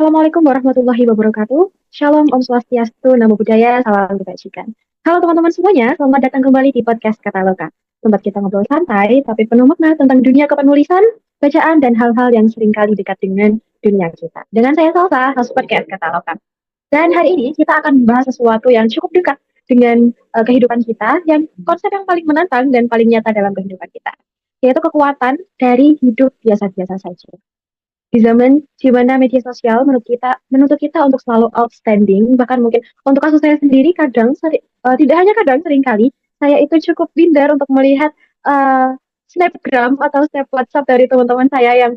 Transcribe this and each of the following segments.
Assalamualaikum warahmatullahi wabarakatuh. Shalom, Om Swastiastu, Namo Buddhaya, salam kebajikan. Halo teman-teman semuanya, selamat datang kembali di podcast Kataloka. Tempat kita ngobrol santai, tapi penuh makna tentang dunia kepenulisan, bacaan, dan hal-hal yang seringkali dekat dengan dunia kita. Dengan saya Salsa, host podcast Kataloka. Dan hari ini kita akan membahas sesuatu yang cukup dekat dengan kehidupan kita, yang konsep yang paling menantang dan paling nyata dalam kehidupan kita, yaitu kekuatan dari hidup biasa-biasa saja. Di zaman di mana media sosial menuntut kita untuk selalu outstanding, bahkan mungkin untuk kasus saya sendiri tidak hanya kadang seringkali saya itu cukup minder untuk melihat uh, snapgram atau snap WhatsApp dari teman-teman saya yang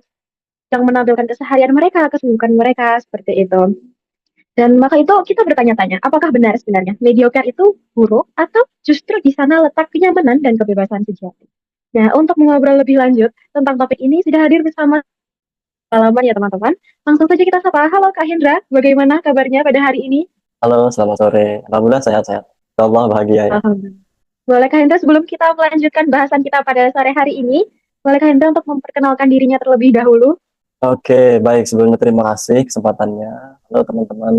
menampilkan keseharian mereka, kesibukan mereka seperti itu. Dan maka itu kita bertanya-tanya, apakah benar sebenarnya mediocre itu buruk atau justru di sana letak kenyamanan dan kebebasan sejati? Nah, untuk mengobrol lebih lanjut tentang topik ini sudah hadir bersama pengalaman ya teman-teman. Langsung saja kita sapa. Halo Kak Hendra, bagaimana kabarnya pada hari ini? Halo, selamat sore. Alhamdulillah sehat-sehat. Allah bahagia ya. Alhamdulillah. Boleh Kak Hendra sebelum kita melanjutkan bahasan kita pada sore hari ini, boleh Kak Hendra untuk memperkenalkan dirinya terlebih dahulu? Oke, baik. Sebelumnya terima kasih kesempatannya. Halo teman-teman.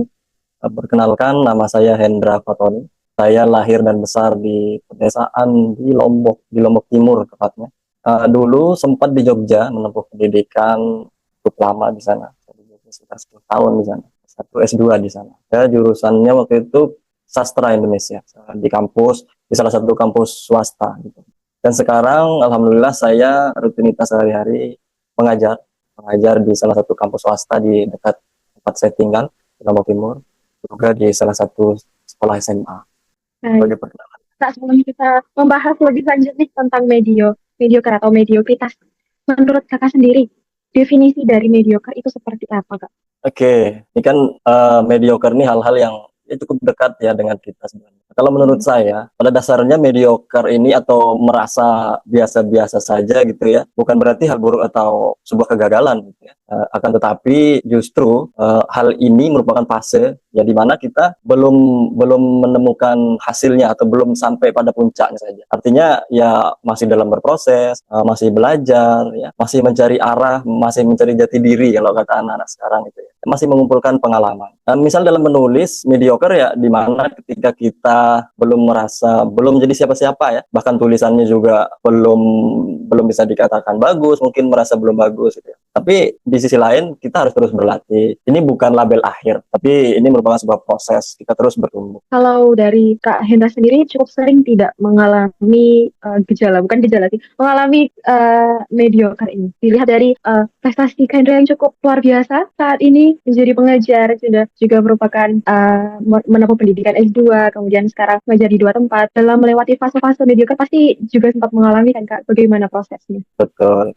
Perkenalkan, nama saya Hendra Fatoni. Saya lahir dan besar di pedesaan di Lombok Timur tepatnya. Dulu sempat di Jogja menempuh pendidikan cukup lama di sana. Jadi sekitar 10 tahun di sana. Satu S2 di sana. Ya, jurusannya waktu itu sastra Indonesia di kampus, di salah satu kampus swasta gitu. Dan sekarang alhamdulillah saya rutinitas sehari-hari mengajar, mengajar di salah satu kampus swasta di dekat tempat saya tinggal di Lombok Timur, juga di salah satu sekolah SMA. Baik. Sebagai perkenalan. Kak, sebelum kita membahas lebih lanjut nih tentang mediocre atau mediokritas, menurut Kakak sendiri, definisi dari mediocre itu seperti apa, Kak? Oke, ini kan mediocre ini hal-hal yang cukup dekat ya dengan kita sebenarnya. Kalau menurut Hmm. saya, pada dasarnya mediocre ini atau merasa biasa-biasa saja gitu ya, bukan berarti hal buruk atau sebuah kegagalan gitu ya. Akan tetapi justru hal ini merupakan fase ya di mana kita belum belum menemukan hasilnya atau belum sampai pada puncaknya saja. Artinya ya masih dalam berproses, masih belajar ya, masih mencari arah, masih mencari jati diri kalau kata anak-anak sekarang itu ya. Masih mengumpulkan pengalaman. Misal dalam menulis mediocre ya di mana ketika kita belum jadi siapa-siapa ya, bahkan tulisannya juga belum bisa dikatakan bagus, mungkin merasa belum bagus gitu ya. Tapi di sisi lain kita harus terus berlatih. Ini bukan label akhir, tapi ini merupakan sebuah proses. Kita terus bertumbuh. Kalau dari Kak Hendra sendiri cukup sering tidak mengalami gejala, bukan gejala sih, mengalami mediocre ini. Dilihat dari prestasi Kak Hendra yang cukup luar biasa saat ini menjadi pengajar, juga merupakan menempuh pendidikan S2, kemudian sekarang mengajar di dua tempat. Dalam melewati fase-fase mediocre pasti juga sempat mengalami kan Kak, bagaimana prosesnya? Betul.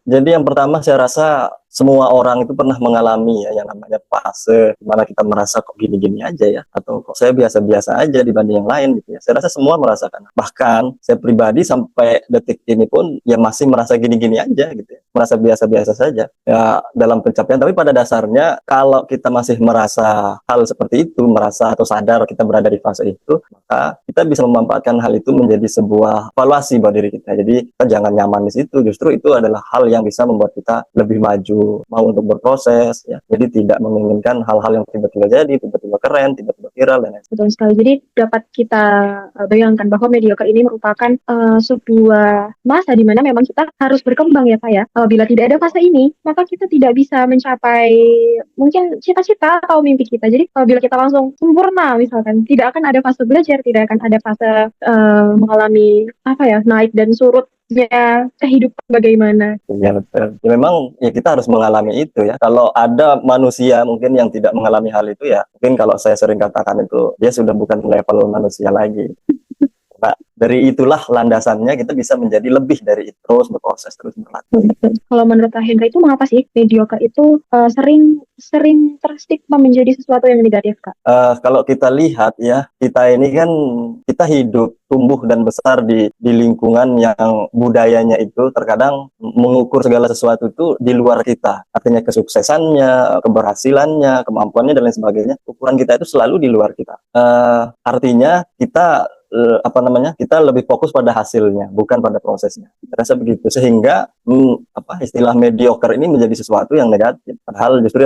Jadi yang pertama saya rasa semua orang itu pernah mengalami ya yang namanya fase di mana kita merasa kok gini-gini aja ya, atau kok saya biasa-biasa aja dibanding yang lain gitu ya. Saya rasa semua merasakan. Bahkan saya pribadi sampai detik ini pun ya masih merasa gini-gini aja gitu ya. Merasa biasa-biasa saja ya dalam pencapaian. Tapi pada dasarnya kalau kita masih merasa hal seperti itu, merasa atau sadar kita berada di fase itu, maka kita bisa memanfaatkan hal itu menjadi sebuah evaluasi buat diri kita. Jadi kita jangan nyaman di situ. Justru itu adalah hal yang bisa membuat kita lebih maju, mau untuk berproses ya. Jadi tidak menginginkan hal-hal yang tiba-tiba jadi, tiba-tiba keren, tiba-tiba viral dan lain. Betul sekali. Jadi dapat kita bayangkan bahwa mediocre ini merupakan sebuah masa di mana memang kita harus berkembang ya Kak ya. Bila tidak ada fase ini, maka kita tidak bisa mencapai mungkin cita-cita atau mimpi kita. Jadi bila kita langsung sempurna misalkan, tidak akan ada fase belajar, tidak akan ada fase mengalami apa ya, naik dan surutnya kehidupan bagaimana. Ya betul. Ya memang ya kita harus mengalami itu ya. Kalau ada manusia mungkin yang tidak mengalami hal itu ya, mungkin kalau saya sering katakan itu dia sudah bukan level manusia lagi. Nah, dari itulah landasannya kita bisa menjadi lebih dari itu, terus berproses, terus berlatih. Kalau menurut Kak Hendra itu mengapa sih mediocre itu sering sering terstigma menjadi sesuatu yang negatif, Kak? Kalau kita lihat ya, kita ini kan kita hidup, tumbuh dan besar di lingkungan yang budayanya itu terkadang mengukur segala sesuatu itu di luar kita. Artinya kesuksesannya, keberhasilannya, kemampuannya dan lain sebagainya. Ukuran kita itu selalu di luar kita. Artinya kita apa namanya, kita lebih fokus pada hasilnya bukan pada prosesnya. Rasa begitu, sehingga apa istilah mediocre ini menjadi sesuatu yang negatif, padahal justru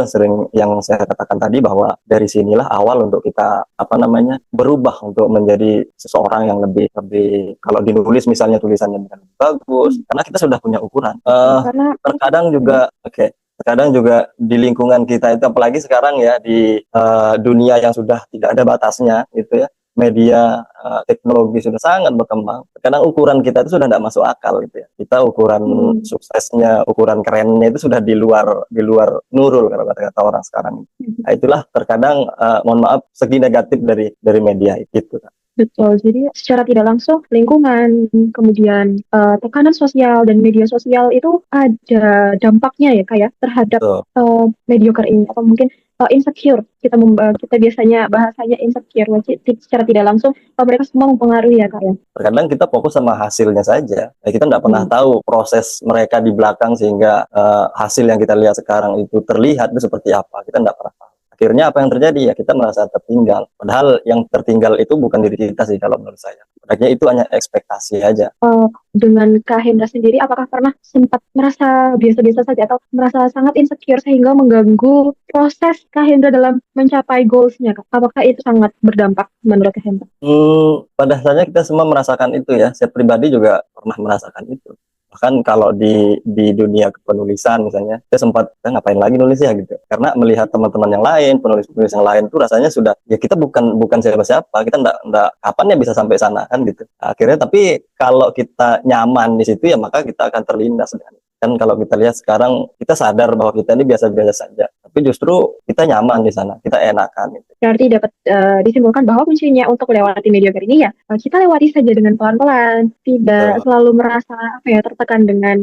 yang saya katakan tadi bahwa dari sinilah awal untuk kita apa namanya berubah untuk menjadi seseorang yang lebih lebih, kalau dinulis misalnya tulisannya bukan lebih bagus karena kita sudah punya ukuran. Karena Terkadang juga terkadang juga di lingkungan kita itu, apalagi sekarang ya di dunia yang sudah tidak ada batasnya gitu ya, media teknologi sudah sangat berkembang. Kadang ukuran kita itu sudah tidak masuk akal gitu ya. Kita ukuran suksesnya, ukuran kerennya itu sudah di luar nurul kalau kata-kata orang sekarang. Nah, itulah terkadang mohon maaf segi negatif dari media itu. betul, jadi secara tidak langsung lingkungan, kemudian tekanan sosial dan media sosial itu ada dampaknya ya kayak terhadap Betul. mediocre ini atau mungkin insecure. Kita biasanya bahasanya insecure, secara tidak langsung mereka semua mempengaruhi ya kak ya. Terkadang kita fokus sama hasilnya saja. Ya, kita tidak pernah tahu proses mereka di belakang sehingga hasil yang kita lihat sekarang itu terlihat itu seperti apa. Kita tidak pernah tahu. Akhirnya apa yang terjadi ya kita merasa tertinggal. Padahal yang tertinggal itu bukan diri kita sih kalau menurut saya. Padahal itu hanya ekspektasi aja. Dengan Kak Hendra sendiri, apakah pernah sempat merasa biasa-biasa saja atau merasa sangat insecure sehingga mengganggu proses Kak Hendra dalam mencapai goals-nya, Kak? Apakah itu sangat berdampak menurut Kak Hendra? Pada dasarnya kita semua merasakan itu ya. Saya pribadi juga pernah merasakan itu. Bahkan kalau di dunia kepenulisan misalnya, saya sempat ngapain lagi nulis ya gitu. Karena melihat teman-teman yang lain, penulis-penulis yang lain tuh rasanya sudah ya kita bukan siapa-siapa, kita ndak kapan ya bisa sampai sana kan gitu. Akhirnya tapi kalau kita nyaman di situ ya maka kita akan terlindas dengan itu. Kan kalau kita lihat sekarang kita sadar bahwa kita ini biasa-biasa saja, tapi justru kita nyaman di sana, kita enakan gitu. Berarti dapat disimpulkan bahwa kuncinya untuk melewati mediocre ini ya kita lewati saja dengan pelan-pelan, tidak selalu merasa tertekan dengan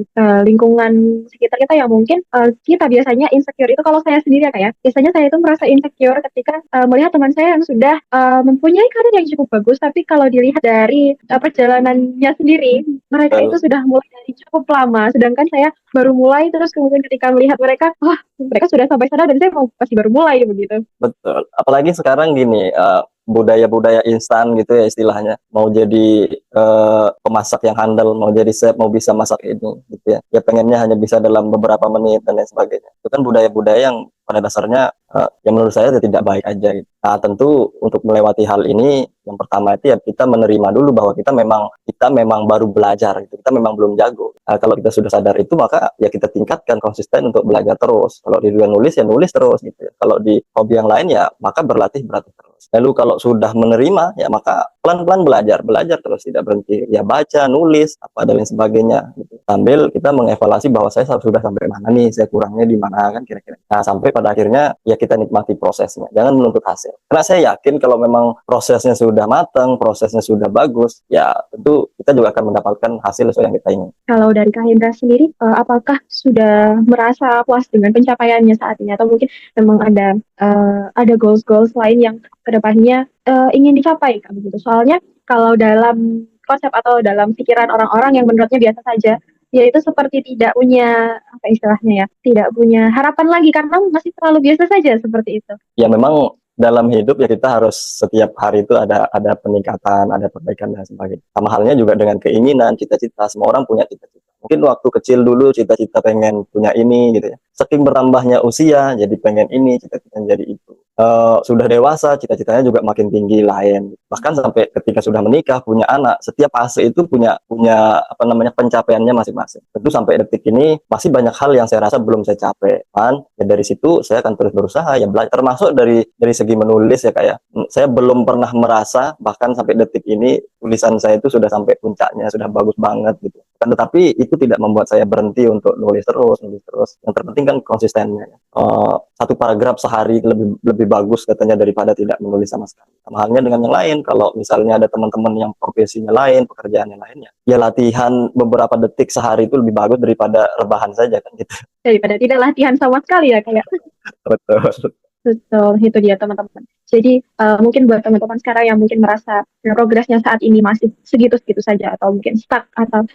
lingkungan sekitar kita yang mungkin kita biasanya insecure itu. Kalau saya sendiri ya kayak biasanya saya itu merasa insecure ketika melihat teman saya yang sudah mempunyai karir yang cukup bagus, tapi kalau dilihat dari perjalanannya sendiri, mereka itu sudah mulai dari cukup lama, sedangkan saya baru mulai. Terus kemudian ketika melihat mereka, wah mereka sudah sampai sana dan saya masih baru mulai begitu. Betul. Apalagi sekarang gini, budaya-budaya instan gitu ya istilahnya. Mau jadi pemasak yang handal, mau jadi chef, mau bisa masak ini gitu ya. Ya pengennya hanya bisa dalam beberapa menit dan lain sebagainya. Itu kan budaya-budaya yang pada dasarnya yang menurut saya tidak baik aja gitu. Nah, tentu untuk melewati hal ini yang pertama itu ya kita menerima dulu bahwa kita memang baru belajar gitu. Kita memang belum jago. Kalau kita sudah sadar itu maka ya kita tingkatkan konsisten untuk belajar terus. Kalau di dunia nulis ya nulis terus gitu ya. Kalau di hobi yang lain ya maka berlatih terus. Lalu kalau sudah menerima ya maka pelan-pelan belajar terus, tidak berhenti. Ya baca, nulis, apa dan lain sebagainya gitu. Sambil kita mengevaluasi bahwa saya sudah sampai mana nih, saya kurangnya di mana kan kira-kira. Nah, sampai pada akhirnya ya kita nikmati prosesnya. Jangan menuntut hasil. Karena saya yakin kalau memang prosesnya sudah matang, prosesnya sudah bagus, ya tentu kita juga akan mendapatkan hasil sesuai yang kita ingin. Kalau dari Kak Hendra sendiri, apakah sudah merasa puas dengan pencapaiannya saat ini atau mungkin memang ada goals-goals lain yang kedepannya ingin dicapai Kak begitu? Soalnya kalau dalam konsep atau dalam pikiran orang-orang yang menurutnya biasa saja, yaitu seperti tidak punya apa istilahnya ya, tidak punya harapan lagi karena masih terlalu biasa saja seperti itu. Ya memang dalam hidup ya kita harus setiap hari itu ada peningkatan, ada perbaikan dan sebagainya. Sama halnya juga dengan keinginan, cita-cita. Semua orang punya cita-cita. Mungkin waktu kecil dulu cita-cita pengen punya ini gitu ya. Saking bertambahnya usia jadi pengen ini, cita-cita jadi itu. Sudah dewasa cita-citanya juga makin tinggi lain. Bahkan sampai ketika sudah menikah, punya anak, setiap fase itu punya apa namanya pencapaiannya masing-masing. Tentu sampai detik ini masih banyak hal yang saya rasa belum saya capai. Kan ya dari situ saya akan terus berusaha ya belajar, termasuk dari segi menulis ya kayak saya belum pernah merasa bahkan sampai detik ini tulisan saya itu sudah sampai puncaknya, sudah bagus banget gitu. Kan tetapi itu tidak membuat saya berhenti untuk nulis terus. Yang terpenting kan konsistennya. Satu paragraf sehari lebih bagus katanya daripada tidak menulis sama sekali. Sama halnya dengan yang lain, kalau misalnya ada teman-teman yang profesinya lain, pekerjaannya lainnya, ya latihan beberapa detik sehari itu lebih bagus daripada rebahan saja kan gitu. Daripada tidak latihan sama sekali ya kayak. Betul. Betul, itu dia teman-teman. Jadi mungkin buat teman-teman sekarang yang mungkin merasa progresnya saat ini masih segitu-segitu saja atau mungkin stuck atau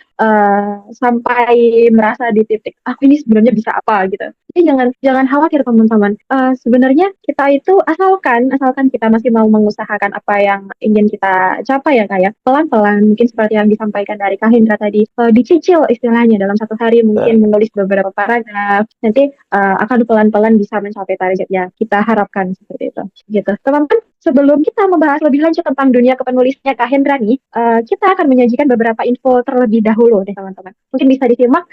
sampai merasa di titik aku ini sebenarnya bisa apa gitu. Jadi jangan khawatir teman-teman. Sebenarnya kita itu asalkan kita masih mau mengusahakan apa yang ingin kita capai ya kayak pelan-pelan mungkin seperti yang disampaikan dari Kak Hendra tadi, dicicil istilahnya dalam satu hari Ya, mungkin menulis beberapa paragraf, nanti akan pelan-pelan bisa mencapai target yang kita harapkan seperti itu. Gitu. Teman-teman, sebelum kita membahas lebih lanjut tentang dunia kepenulisannya Kak Hendra nih, kita akan menyajikan beberapa info terlebih dahulu nih teman-teman. Mungkin bisa disimak.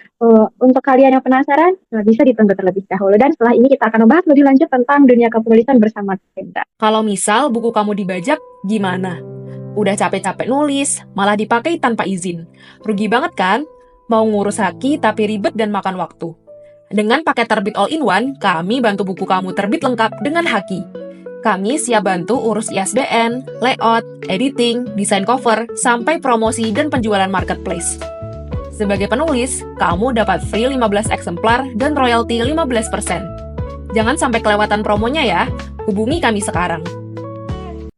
Untuk kalian yang penasaran, bisa ditunggu terlebih dahulu. Dan setelah ini kita akan membahas lebih lanjut tentang dunia kepenulisan bersama Kendra. Kalau misal buku kamu dibajak, gimana? Udah capek-capek nulis, malah dipakai tanpa izin. Rugi banget kan? Mau ngurus haki tapi ribet dan makan waktu. Dengan paket terbit all-in-one, kami bantu buku kamu terbit lengkap dengan haki. Kami siap bantu urus ISBN, layout, editing, desain cover, sampai promosi dan penjualan marketplace. Sebagai penulis, kamu dapat free 15 eksemplar dan royalti 15%. Jangan sampai kelewatan promonya ya. Hubungi kami sekarang.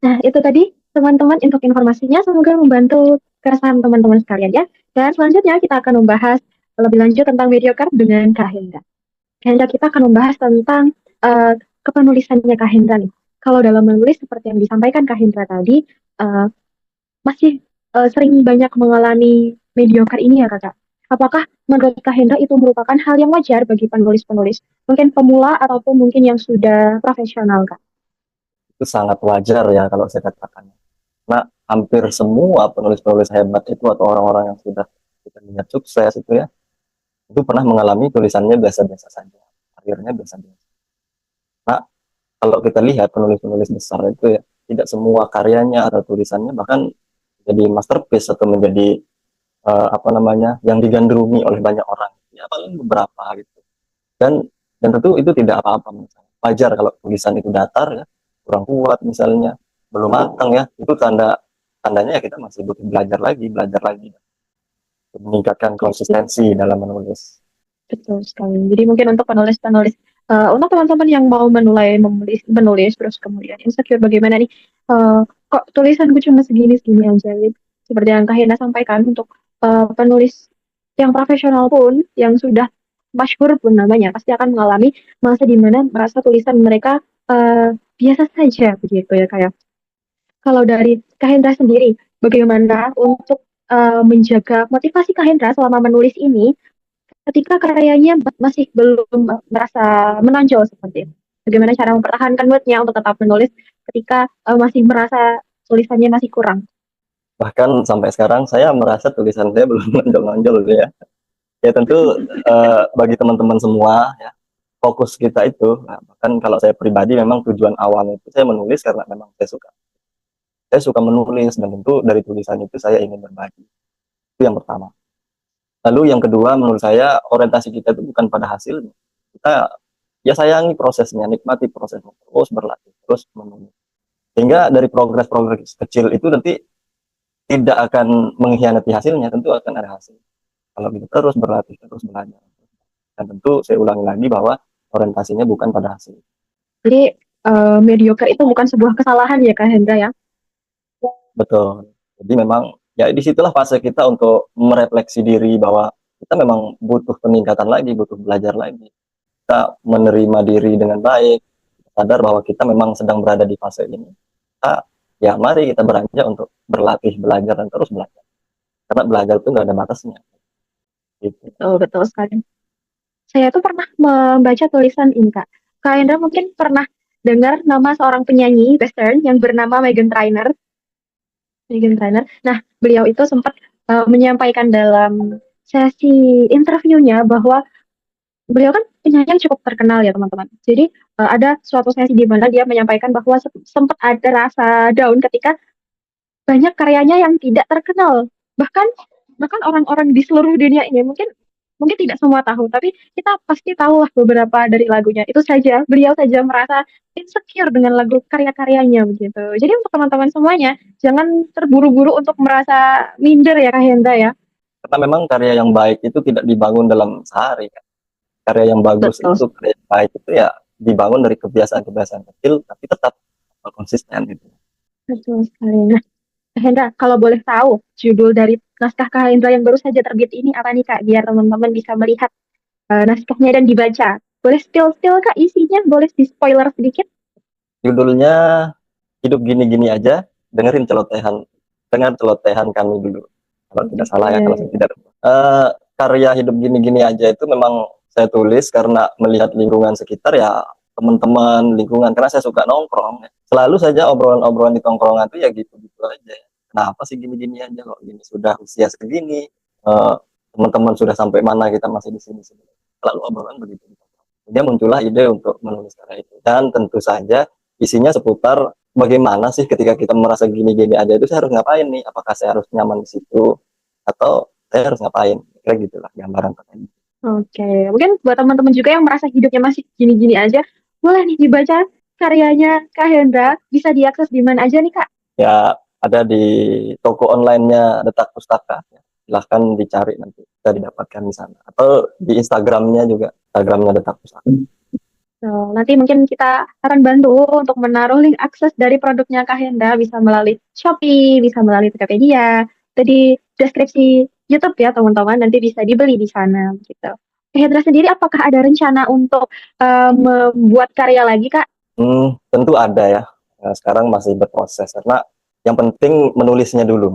Nah, itu tadi teman-teman untuk informasinya. Semoga membantu keresahan teman-teman sekalian ya. Dan selanjutnya kita akan membahas lebih lanjut tentang mediocre dengan Kak Hendra. Kak Hendra, kita akan membahas tentang kepenulisannya Kak Hendra nih. Kalau dalam menulis seperti yang disampaikan Kak Hendra tadi, masih sering banyak mengalami mediocre ini ya Kakak. Apakah menurut Kak Hendra itu merupakan hal yang wajar bagi penulis-penulis? Mungkin pemula ataupun mungkin yang sudah profesional Kak? itu sangat wajar ya kalau saya katakan. Nah, hampir semua penulis-penulis hebat itu atau orang-orang yang sudah kita lihat sukses itu pernah mengalami tulisannya biasa-biasa saja, akhirnya biasa-biasa. Nah, kalau kita lihat penulis-penulis besar itu ya, tidak semua karyanya atau tulisannya bahkan jadi masterpiece atau menjadi apa namanya yang digandrungi oleh banyak orang. Ya paling beberapa gitu. Dan tentu itu tidak apa-apa menurut saya. Wajar kalau tulisan itu datar ya, kurang kuat misalnya, belum matang ya, itu tandanya ya kita masih butuh belajar lagi meningkatkan konsistensi dalam menulis. Betul sekali. Jadi mungkin untuk penulis-penulis, untuk teman-teman yang mau menulis terus kemudian insecure bagaimana nih, kok tulisanku cuma segini-segini aja gitu. Seperti yang Kak Hena sampaikan untuk penulis yang profesional pun, yang sudah masyhur pun namanya, pasti akan mengalami masa di mana merasa tulisan mereka biasa saja begitu ya kayak. Kalau dari Kak Hendra sendiri, bagaimana untuk menjaga motivasi Kak Hendra selama menulis ini ketika karyanya masih belum merasa menonjol seperti itu? Bagaimana cara mempertahankan moodnya untuk tetap menulis ketika masih merasa tulisannya masih kurang? Bahkan sampai sekarang saya merasa tulisan saya belum menonjol-nonjol ya. Ya tentu bagi teman-teman semua ya, fokus kita itu, nah, bahkan kalau saya pribadi memang tujuan awalnya itu saya menulis karena memang saya suka. Saya suka menulis dan tentu dari tulisan itu saya ingin berbagi. Itu yang pertama. Lalu yang kedua menurut saya orientasi kita itu bukan pada hasilnya. Kita ya sayangi prosesnya, nikmati prosesnya, terus berlatih, terus menulis. Sehingga dari progres-progres kecil itu nanti tidak akan mengkhianati hasilnya, tentu akan ada hasil. Kalau kita terus berlatih, terus belajar. Dan tentu saya ulangi lagi bahwa orientasinya bukan pada hasil. Jadi mediocre itu bukan sebuah kesalahan ya Kak Hendra ya? Betul. Jadi memang ya disitulah fase kita untuk merefleksi diri bahwa kita memang butuh peningkatan lagi, butuh belajar lagi. Kita menerima diri dengan baik, sadar bahwa kita memang sedang berada di fase ini. Ya mari kita beranjak untuk berlatih, belajar, dan terus belajar. Karena belajar itu nggak ada batasnya. Gitu. Betul, betul sekali. Saya tuh pernah membaca tulisan ini Kak. Kak Hendra mungkin pernah dengar nama seorang penyanyi western yang bernama Meghan Trainor. Meghan Trainor. Nah, beliau itu sempat menyampaikan dalam sesi interviewnya bahwa beliau kan penyanyi yang cukup terkenal ya teman-teman. Jadi ada suatu sesi di mana dia menyampaikan bahwa sempat ada rasa down ketika banyak karyanya yang tidak terkenal. Bahkan bahkan orang-orang di seluruh dunia ini mungkin mungkin tidak semua tahu, tapi kita pasti tahu lah beberapa dari lagunya. Itu saja, beliau saja merasa insecure dengan lagu karya-karyanya begitu. Jadi untuk teman-teman semuanya, jangan terburu-buru untuk merasa minder ya Kak Hendra ya. Karena memang karya yang baik itu tidak dibangun dalam sehari. Kan? Karya yang bagus Betul, itu, karya yang baik itu ya dibangun dari kebiasaan-kebiasaan kecil, tapi tetap konsisten gitu. betul sekali. Nah, Kak Hendra, kalau boleh tahu judul dari naskah Kak Hendra yang baru saja terbit ini apa nih Kak? Biar teman-teman bisa melihat naskahnya dan dibaca Boleh spill-spill Kak isinya? Boleh di-spoiler sedikit? Judulnya Hidup Gini-Gini Aja, dengar celotehan kami dulu. Kalau tidak salah ya, kalau saya tidak. Eh, Karya Hidup Gini-Gini Aja itu memang saya tulis karena melihat lingkungan sekitar ya, teman-teman lingkungan, karena saya suka nongkrong. Selalu saja obrolan-obrolan di tongkrongan itu ya gitu-gitu aja. Kenapa sih gini-gini aja kok gini, sudah usia segini, eh, teman-teman sudah sampai mana, kita masih di sini-sini. Selalu obrolan begitu. Dia muncullah ide untuk menulis karya itu, dan tentu saja isinya seputar bagaimana sih ketika kita merasa gini-gini aja itu saya harus ngapain nih, apakah saya harus nyaman di situ atau saya harus ngapain, kayak gitulah gambaran pertanyaan. Oke, mungkin buat teman-teman juga yang merasa hidupnya masih gini-gini aja, boleh nih dibaca karyanya Kak Hendra. Bisa diakses di mana aja nih Kak? Ya, ada di toko online-nya Detak Pustaka, silahkan dicari, nanti bisa didapatkan di sana, atau di Instagramnya juga, Instagramnya Detak Pustaka. So, nanti mungkin kita akan bantu untuk menaruh link akses dari produknya Kak Hendra, bisa melalui Shopee, bisa melalui Tokopedia, atau di deskripsi YouTube ya teman-teman, nanti bisa dibeli di sana gitu. Kak Hendra sendiri apakah ada rencana untuk membuat karya lagi Kak? Tentu ada ya. Nah, sekarang masih berproses karena yang penting menulisnya dulu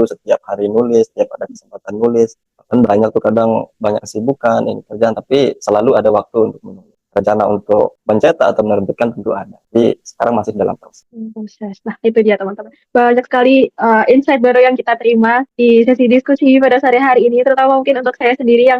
setiap hari nulis, setiap ada kesempatan nulis. Kan banyak tuh, kadang banyak kesibukan ini kerjaan, tapi selalu ada waktu untuk menulis. Rencana untuk mencetak atau menerbitkan tentu ada. Jadi sekarang masih dalam proses. Proses. Nah, itu dia teman-teman. Banyak sekali insight baru yang kita terima di sesi diskusi pada sore hari ini, terutama mungkin untuk saya sendiri yang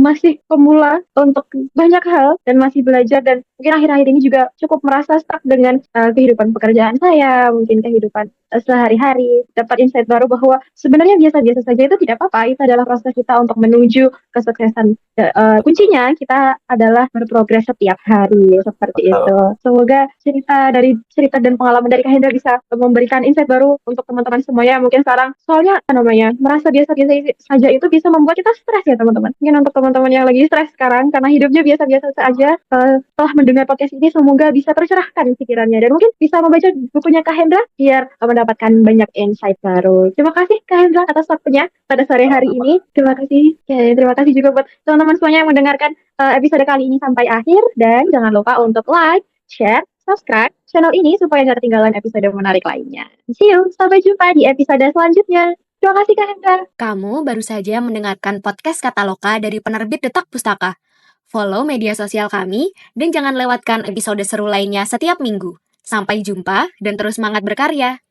masih pemula untuk banyak hal dan masih belajar, dan mungkin akhir-akhir ini juga cukup merasa stuck dengan kehidupan pekerjaan saya, mungkin kehidupan sehari-hari. Dapat insight baru bahwa sebenarnya biasa-biasa saja itu tidak apa-apa. Itu adalah proses kita untuk menuju kesuksesan. Kuncinya kita adalah berprogres setiap hari seperti Betul. itu. Semoga cerita dan pengalaman dari Kak Hendra bisa memberikan insight baru untuk teman-teman semuanya. Mungkin sekarang soalnya apa namanya, merasa biasa-biasa saja itu bisa membuat kita stres ya teman-teman. Mungkin untuk teman-teman yang lagi stres sekarang karena hidupnya biasa-biasa saja, setelah mendengar podcast ini semoga bisa tercerahkan pikirannya dan mungkin bisa membaca bukunya Kak Hendra biar mendapatkan banyak insight baru. Terima kasih Kak Hendra atas waktunya pada sore hari ini. Terima kasih. Terima kasih juga buat teman-teman semuanya yang mendengarkan episode kali ini sampai akhir, dan jangan lupa untuk like, share, subscribe channel ini supaya nggak ketinggalan episode menarik lainnya. See you, sampai jumpa di episode selanjutnya. Terima kasih Kak Hendra. Kamu baru saja mendengarkan podcast Kataloka dari penerbit Detak Pustaka. Follow media sosial kami dan jangan lewatkan episode seru lainnya setiap minggu. Sampai jumpa dan terus semangat berkarya.